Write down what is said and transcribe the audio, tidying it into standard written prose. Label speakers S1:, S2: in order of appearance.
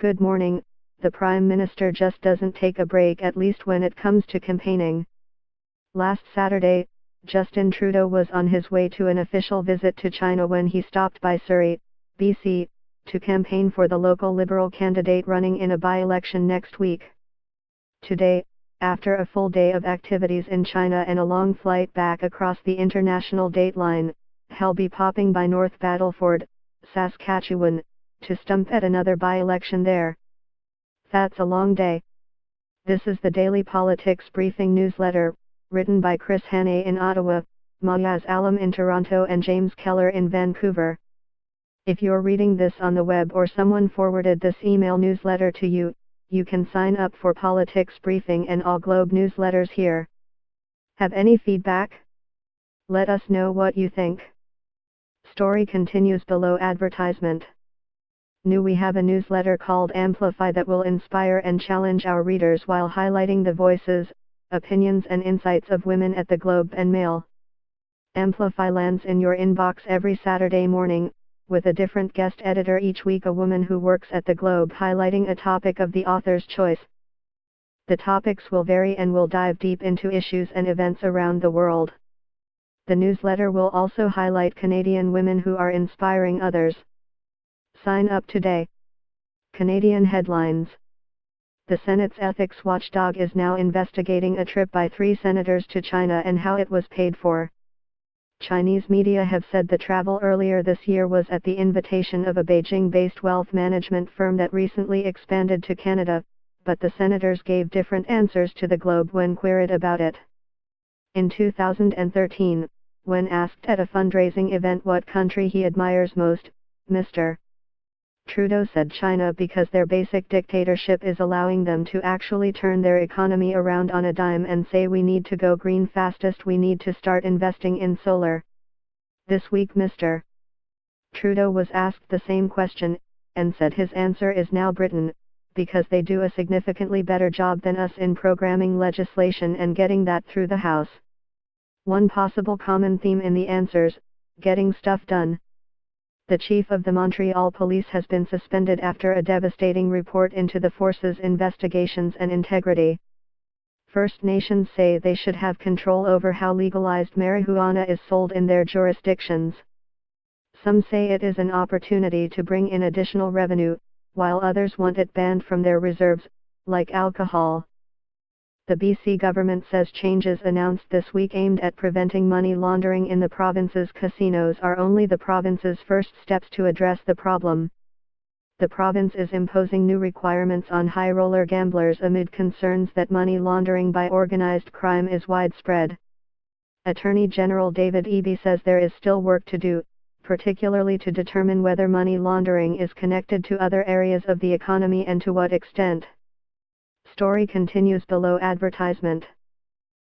S1: Good morning. The Prime Minister just doesn't take a break, at least when it comes to campaigning. Last Saturday, Justin Trudeau was on his way to an official visit to China when he stopped by Surrey, BC, to campaign for the local Liberal candidate running in a by-election next week. Today, after a full day of activities in China and a long flight back across the international date line, he'll be popping by North Battleford, Saskatchewan, to stump at another by-election there. That's a long day. This is the Daily Politics Briefing newsletter, written by Chris Hannay in Ottawa, Mayaz Alam in Toronto and James Keller in Vancouver. If you're reading this on the web or someone forwarded this email newsletter to you, you can sign up for Politics Briefing and All Globe newsletters here. Have any feedback? Let us know what you think. Story continues below advertisement. We have a newsletter called Amplify that will inspire and challenge our readers while highlighting the voices, opinions and insights of women at the Globe and Mail. Amplify lands in your inbox every Saturday morning, with a different guest editor each week, a woman who works at the Globe highlighting a topic of the author's choice. The topics will vary and will dive deep into issues and events around the world. The newsletter will also highlight Canadian women who are inspiring others. Sign up today. Canadian headlines. The Senate's ethics watchdog is now investigating a trip by 3 senators to China and how it was paid for. Chinese media have said the travel earlier this year was at the invitation of a Beijing-based wealth management firm that recently expanded to Canada, but the senators gave different answers to the Globe when queried about it. In 2013, when asked at a fundraising event what country he admires most, Mr. Trudeau said China, because their basic dictatorship is allowing them to actually turn their economy around on a dime and say we need to go green fastest, we need to start investing in solar. This week Mr. Trudeau was asked the same question, and said his answer is now Britain, because they do a significantly better job than us in programming legislation and getting that through the House. One possible common theme in the answers: getting stuff done. The chief of the Montreal Police has been suspended after a devastating report into the force's investigations and integrity. First Nations say they should have control over how legalized marijuana is sold in their jurisdictions. Some say it is an opportunity to bring in additional revenue, while others want it banned from their reserves, like alcohol. The BC government says changes announced this week aimed at preventing money laundering in the province's casinos are only the province's first steps to address the problem. The province is imposing new requirements on high roller gamblers amid concerns that money laundering by organized crime is widespread. Attorney General David Eby says there is still work to do, particularly to determine whether money laundering is connected to other areas of the economy and to what extent. Story continues below advertisement.